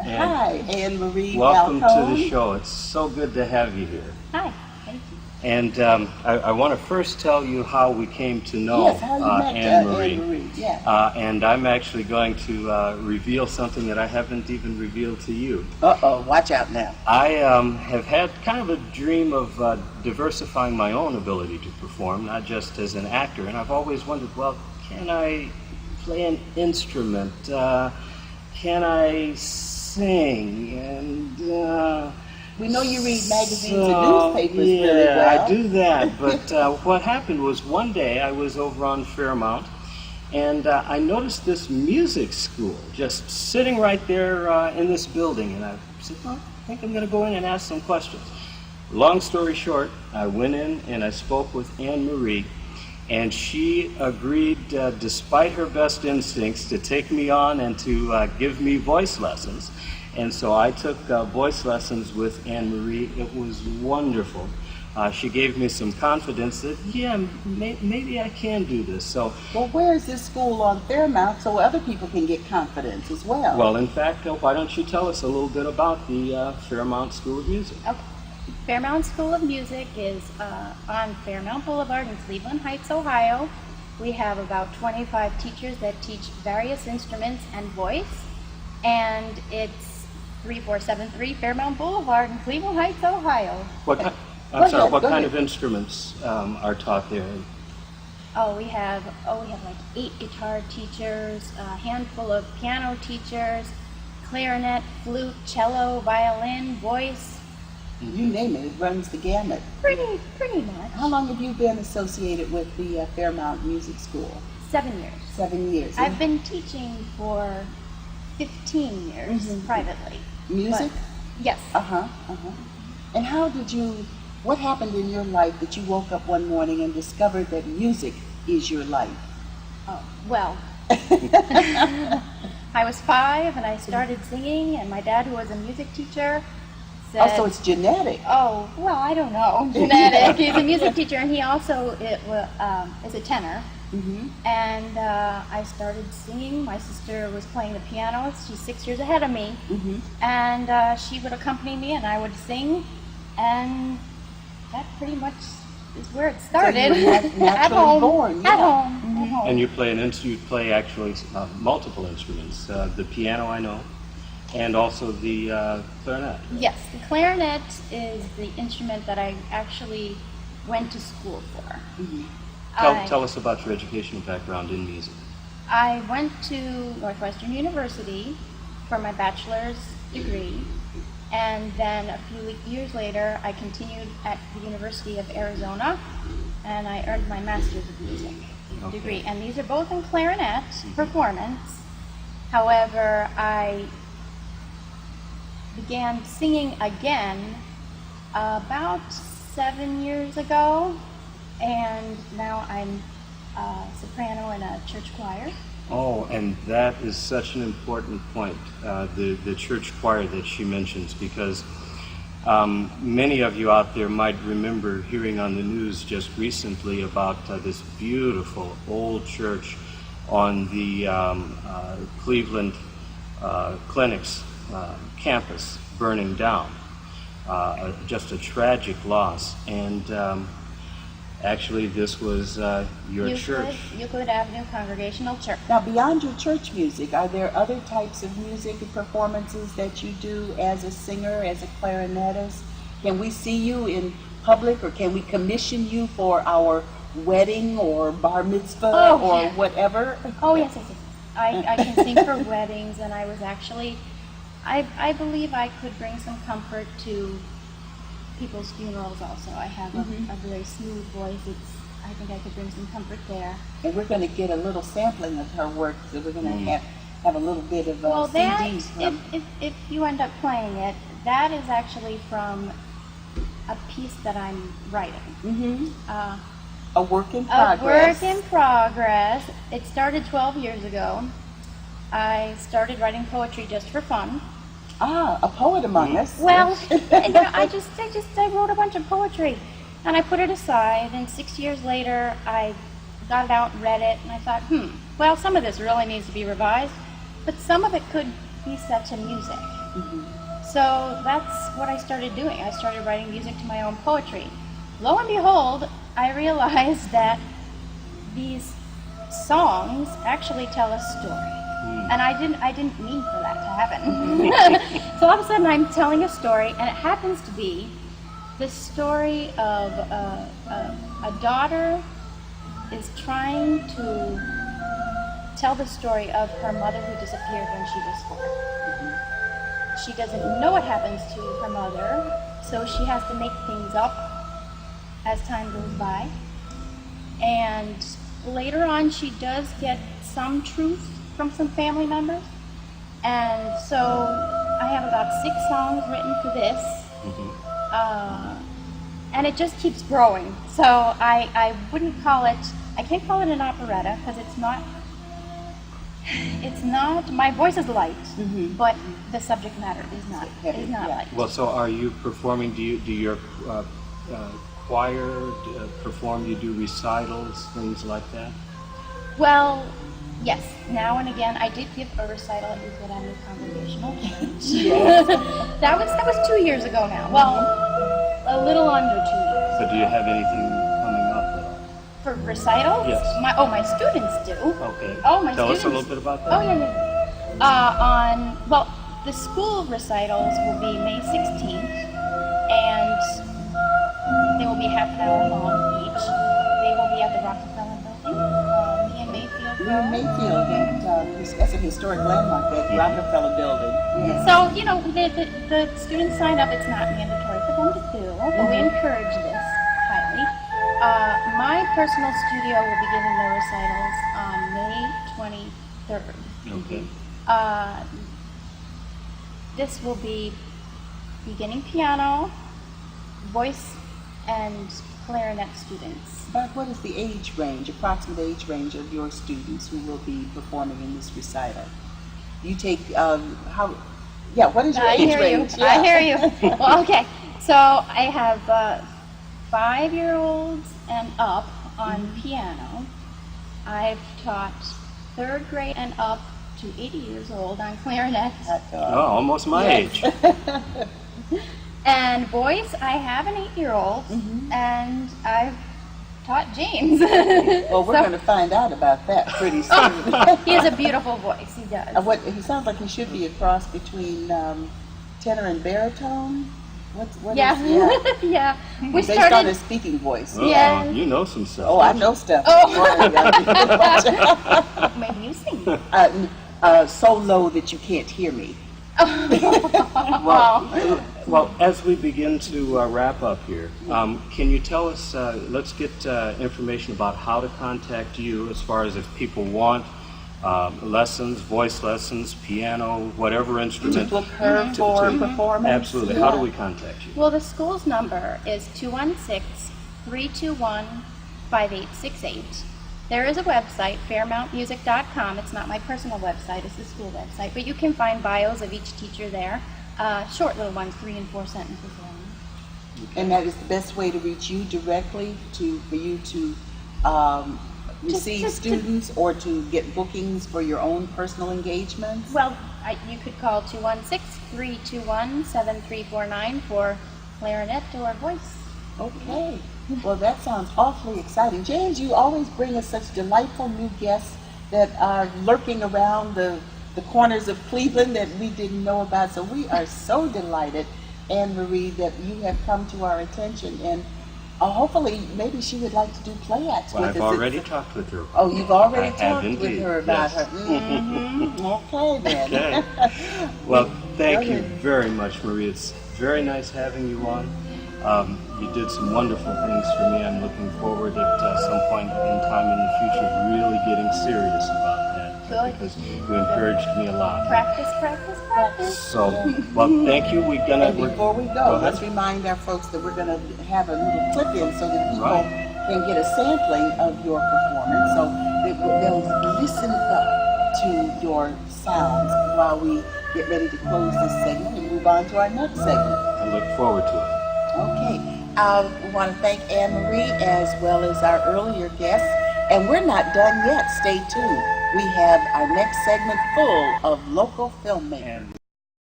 Hi, Anne Marie Welcome Falcone. to the show. It's so good to have you here. Hi, thank you. And I want to first tell you how we came to know Yes, how you met Anne Marie. Anne Marie. Yeah. And I'm actually going to reveal something that I haven't even revealed to you. Uh-oh, watch out now. I have had kind of a dream of diversifying my own ability to perform, not just as an actor. And I've always wondered, well, can I play an instrument? Can I sing? And We know you read magazines and newspapers yeah, really well. I do that. But what happened was one day I was over on Fairmount, and I noticed this music school just sitting right there in this building. And I said, well, I think I'm going to go in and ask some questions. Long story short, I went in and I spoke with Anne Marie, and she agreed, despite her best instincts, to take me on and to give me voice lessons. And so I took voice lessons with Anne Marie. It was wonderful. She gave me some confidence that, yeah, maybe I can do this. So, Well, where is this school on Fairmount so other people can get confidence as well? well, in fact, why don't you tell us a little bit about the Fairmount School of Music? Okay. Fairmount School of Music is on Fairmount Boulevard in Cleveland Heights, Ohio. We have about 25 teachers that teach various instruments and voice, and it's 3473 Fairmount Boulevard in Cleveland Heights, Ohio. What kind of instruments are taught there? We have like 8 guitar teachers, a handful of piano teachers, clarinet, flute, cello, violin, voice. You name it, it runs the gamut. Pretty much. How long have you been associated with the Fairmount Music School? 7 years. 7 years. I've been teaching for 15 years privately. Music? But, yes. And what happened in your life that you woke up one morning and discovered that music is your life? Oh, well, I was 5 and I started singing, and my dad, who was a music teacher, said... Oh, so it's genetic. Oh, well, I don't know. Genetic. He's a music teacher, and he also is a tenor. And I started singing. My sister was playing the piano. She's 6 years ahead of me. And she would accompany me, and I would sing. And that pretty much is where it started. So At home. Born, yeah. At home. At home. And you play actually multiple instruments. The piano, I know, and also the clarinet. Yes, the clarinet is the instrument that I actually went to school for. Tell us about your educational background in music. I went to Northwestern University for my bachelor's degree, and then a few years later I continued at the University of Arizona, and I earned my master's of music degree. And these are both in clarinet performance. However, I began singing again about 7 years ago, and now I'm a soprano in a church choir. Oh, and that is such an important point, the church choir that she mentions, because many of you out there might remember hearing on the news just recently about this beautiful old church on the Cleveland Clinic's campus burning down. Just a tragic loss. And actually, this was your church. Euclid Avenue Congregational Church. Now, beyond your church music, are there other types of music and performances that you do as a singer, as a clarinetist? Can we see you in public, or can we commission you for our wedding or bar mitzvah or whatever? Oh, yes. I can sing for weddings, and I was actually, I believe I could bring some comfort to people's funerals also. I have a very smooth voice. I think I could bring some comfort there. And we're going to get a little sampling of her work, so we're going to have a little bit of CDs. from... If you end up playing it, that is actually from a piece that I'm writing. A work in progress. A work in progress. It started 12 years ago. I started writing poetry just for fun. A poet among us. Well, I wrote a bunch of poetry, and I put it aside, and 6 years later, I got it out and read it, and I thought, well, some of this really needs to be revised, but some of it could be set to music. So that's what I started doing. I started writing music to my own poetry. Lo and behold, I realized that these songs actually tell a story. And I didn't mean for that to happen. So all of a sudden I'm telling a story, and it happens to be the story of a daughter is trying to tell the story of her mother who disappeared when she was 4. She doesn't know what happens to her mother, so she has to make things up as time goes by. And later on, she does get some truth from some family members. And so I have about 6 songs written to this. And it just keeps growing. So I wouldn't call it, I can't call it an operetta because it's not, my voice is light, but the subject matter is not light. Well, so are you performing, do your choir perform, do you do recitals, things like that? Well, yes. Now and again, I did give a recital at Euclid Avenue Congregational Church. Yes. that was 2 years ago now. Well, a little under 2 years. So do you have anything coming up at all? For recitals? Yes. My students do. Okay. Oh, my Tell students. us a little bit about that. Oh, yeah. The school recitals will be May 16th, and they will be half an hour long each. They will be at the Rockefeller Building, in Mayfield. In Mayfield, and that's a historic landmark, that Rockefeller Building. Yes. So, the students sign up. It's not mandatory for them to do, but we encourage this highly. My personal studio will be giving their recitals on May 23rd. Okay. This will be beginning piano, voice, and clarinet students. But what is the age range, approximate age range of your students who will be performing in this recital? You take, what is your age range? Yeah. I hear you. Well, okay. So I have 5-year-olds and up on piano. I've taught 3rd grade and up to 80 years old on clarinet. Oh, almost my age. And voice, I have an 8-year-old, and I've taught James. Well, we're going to find out about that pretty soon. He has a beautiful voice, he does. He sounds like he should be a cross between tenor and baritone. What Yeah. is, Yeah. We based started on his speaking voice. Yeah. You know some stuff. Oh, I know stuff. Maybe you sing. So low that you can't hear me. Well, as we begin to wrap up here, can you tell us, let's get information about how to contact you as far as if people want lessons, voice lessons, piano, whatever instrument. To book her for performance? Absolutely. How do we contact you? Well, the school's number is 216-321-5868. There is a website, fairmountmusic.com. It's not my personal website, it's the school website, but you can find bios of each teacher there. Short little ones, 3 and 4 sentences long. And that is the best way to reach you directly for you to receive students or to get bookings for your own personal engagements? Well, you could call 216-321-7349 for clarinet or voice. Okay. Well, that sounds awfully exciting. James, you always bring us such delightful new guests that are lurking around the corners of Cleveland that we didn't know about. So we are so delighted, Anne Marie, that you have come to our attention. And hopefully, maybe she would like to do play acts with us. I've already talked with her. Oh, you've already talked indeed. with her about Yes. her. Okay, then. Okay. Well, thank you very much, Marie. It's very nice having you on. You did some wonderful things for me. I'm looking forward at some point in time in the future really getting serious about that. Good. Because you encouraged me a lot. Practice, practice, practice. So, well, thank you. And before we Go go, ahead. let's remind our folks that we're going to have a little clip in so that people Right. can get a sampling of your performance. So they'll listen up to your sounds while we get ready to close this segment and move on to our next segment. I look forward to it. Okay. We want to thank Anne Marie as well as our earlier guests. And we're not done yet. Stay tuned. We have our next segment full of local filmmakers.